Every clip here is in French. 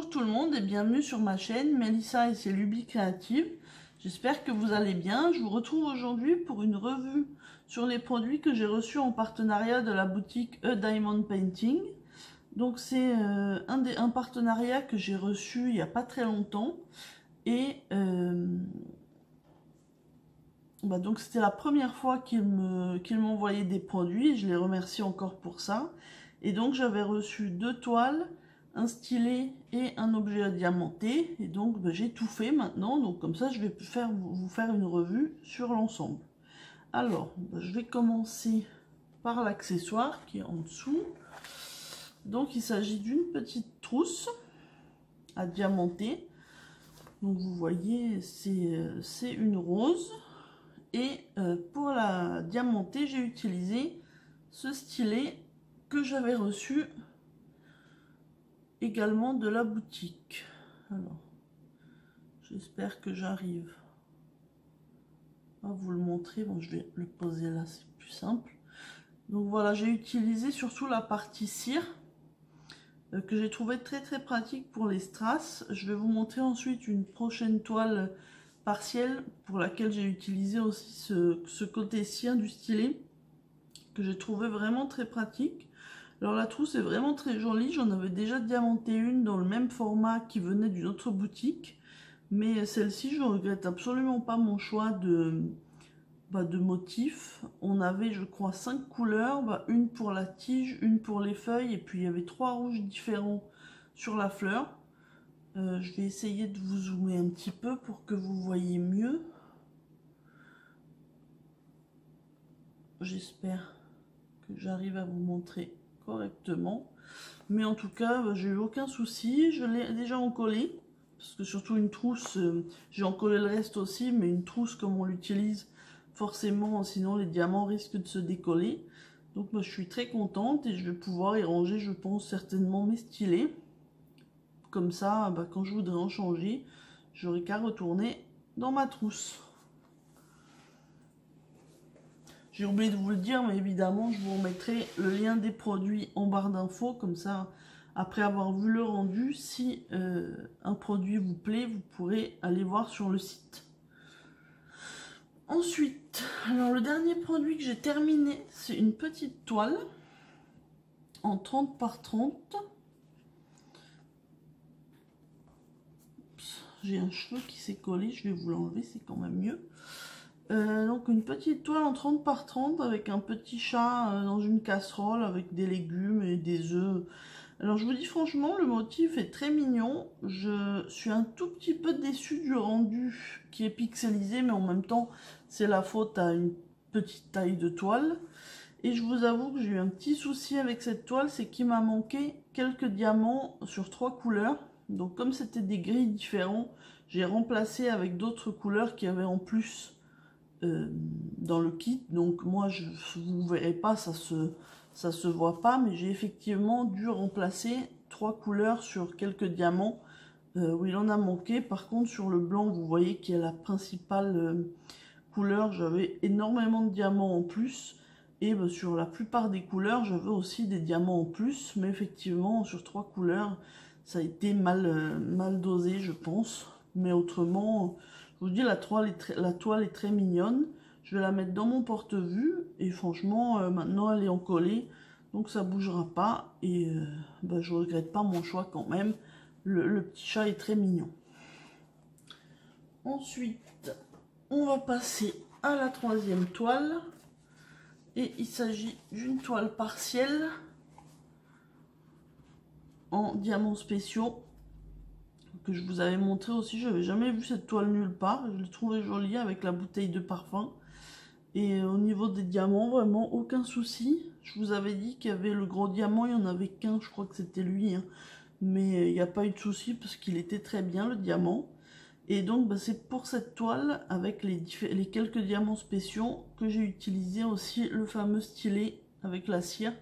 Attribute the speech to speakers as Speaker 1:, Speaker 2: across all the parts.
Speaker 1: Bonjour tout le monde et bienvenue sur ma chaîne Mélissa et ses lubies créatives. J'espère que vous allez bien. Je vous retrouve aujourd'hui pour une revue sur les produits que j'ai reçus en partenariat de la boutique A Diamond Painting. Donc c'est un partenariat que j'ai reçu il n'y a pas très longtemps et donc c'était la première fois qu'ils m'envoyaient des produits. Je les remercie encore pour ça. Et donc j'avais reçu 2 toiles, un stylet et un objet à diamanter. Et donc j'ai tout fait maintenant. Donc comme ça je vais vous faire une revue sur l'ensemble. Alors je vais commencer par l'accessoire qui est en dessous. Donc il s'agit d'une petite trousse à diamanter. Donc vous voyez c'est une rose. Et pour la diamanter, j'ai utilisé ce stylet que j'avais reçu également de la boutique. Alors, j'espère que j'arrive à vous le montrer. Bon, je vais le poser là, c'est plus simple. Donc voilà, j'ai utilisé surtout la partie cire que j'ai trouvé très pratique pour les strass. Je vais vous montrer ensuite une prochaine toile partielle pour laquelle j'ai utilisé aussi ce côté cire du stylet que j'ai trouvé vraiment très pratique. Alors la trousse est vraiment très jolie, j'en avais déjà diamanté une dans le même format qui venait d'une autre boutique, mais celle-ci je ne regrette absolument pas mon choix de motifs. On avait je crois 5 couleurs, une pour la tige, une pour les feuilles et puis il y avait 3 rouges différents sur la fleur. Je vais essayer de vous zoomer un petit peu pour que vous voyez mieux. J'espère que j'arrive à vous montrer correctement. Mais en tout cas, j'ai eu aucun souci. Je l'ai déjà encollé. Parce que surtout une trousse, j'ai encollé le reste aussi. Mais une trousse comme on l'utilise, forcément, sinon les diamants risquent de se décoller. Donc je suis très contente et je vais pouvoir y ranger, je pense, certainement mes stylets. Comme ça, quand je voudrais en changer, j'aurai qu'à retourner dans ma trousse. J'ai oublié de vous le dire, mais évidemment, je vous remettrai le lien des produits en barre d'infos. Comme ça, après avoir vu le rendu, si un produit vous plaît, vous pourrez aller voir sur le site. Ensuite, alors le dernier produit que j'ai terminé, c'est une petite toile en 30 par 30. J'ai un cheveu qui s'est collé, je vais vous l'enlever, c'est quand même mieux. Donc une petite toile en 30 par 30 avec un petit chat dans une casserole avec des légumes et des œufs. Alors je vous dis franchement, le motif est très mignon. Je suis un tout petit peu déçue du rendu qui est pixelisé, mais en même temps c'est la faute à une petite taille de toile. Et je vous avoue que j'ai eu un petit souci avec cette toile, c'est qu'il m'a manqué quelques diamants sur 3 couleurs. Donc comme c'était des gris différents, j'ai remplacé avec d'autres couleurs qui avaient en plus dans le kit. Donc moi vous verrez pas, ça se voit pas, mais j'ai effectivement dû remplacer 3 couleurs sur quelques diamants où il en a manqué. Par contre sur le blanc, vous voyez qu'il y a la principale couleur, j'avais énormément de diamants en plus. Et sur la plupart des couleurs, j'avais aussi des diamants en plus. Mais effectivement, sur 3 couleurs, ça a été mal dosé, je pense. Mais autrement, je vous dis, la toile est très mignonne. Je vais la mettre dans mon porte-vue. Et franchement, maintenant, elle est encollée. Donc, ça ne bougera pas. Et je ne regrette pas mon choix quand même. Le petit chat est très mignon. Ensuite, on va passer à la 3e toile. Et il s'agit d'une toile partielle en diamants spéciaux que je vous avais montré aussi. Je n'avais jamais vu cette toile nulle part. Je l'ai trouvée jolie avec la bouteille de parfum. Et au niveau des diamants, vraiment aucun souci. Je vous avais dit qu'il y avait le gros diamant, il n'y en avait qu'un, je crois que c'était lui. Mais il n'y a pas eu de souci parce qu'il était très bien le diamant. Et donc c'est pour cette toile avec les quelques diamants spéciaux que j'ai utilisé aussi le fameux stylet avec la cire.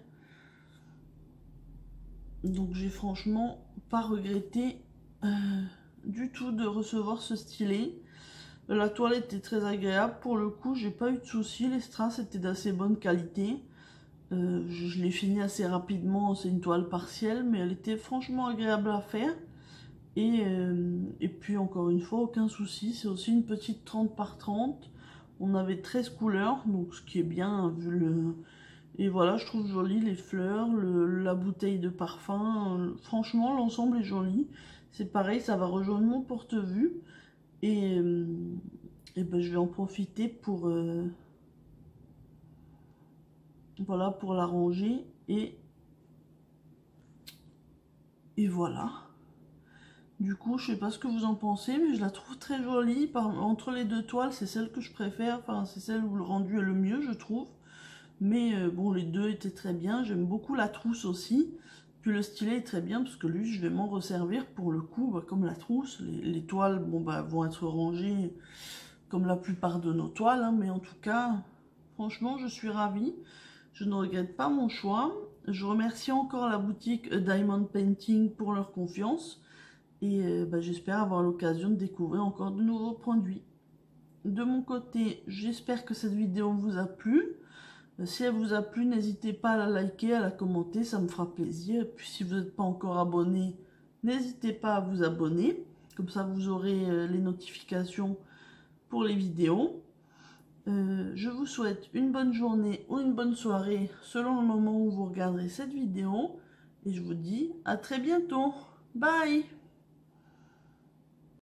Speaker 1: Donc j'ai franchement pas regretté du tout de recevoir ce stylet. La toile était très agréable, pour le coup j'ai pas eu de soucis, les strass étaient d'assez bonne qualité. Je l'ai fini assez rapidement, c'est une toile partielle, mais elle était franchement agréable à faire. Et puis encore une fois, aucun souci, c'est aussi une petite 30 par 30. On avait 13 couleurs, donc ce qui est bien hein, vu le... Et voilà, je trouve joli les fleurs, la bouteille de parfum. Franchement, l'ensemble est joli. C'est pareil, ça va rejoindre mon porte-vue. Et ben, je vais en profiter pour, voilà, pour la ranger. Et voilà. Du coup, je sais pas ce que vous en pensez, mais je la trouve très jolie. Entre les deux toiles, c'est celle que je préfère. Enfin, c'est celle où le rendu est le mieux, je trouve. Mais bon, les deux étaient très bien. J'aime beaucoup la trousse aussi. Puis le stylet est très bien parce que lui, je vais m'en resservir pour le coup, bah, comme la trousse. Les toiles bon, bah, vont être rangées comme la plupart de nos toiles. Hein, mais en tout cas, franchement, je suis ravie. Je ne regrette pas mon choix. Je remercie encore la boutique Diamond Painting pour leur confiance. Et bah, j'espère avoir l'occasion de découvrir encore de nouveaux produits. De mon côté, j'espère que cette vidéo vous a plu. Si elle vous a plu, n'hésitez pas à la liker, à la commenter, ça me fera plaisir. Et puis si vous n'êtes pas encore abonné, n'hésitez pas à vous abonner. Comme ça, vous aurez les notifications pour les vidéos. Je vous souhaite une bonne journée ou une bonne soirée selon le moment où vous regarderez cette vidéo. Et je vous dis à très bientôt. Bye!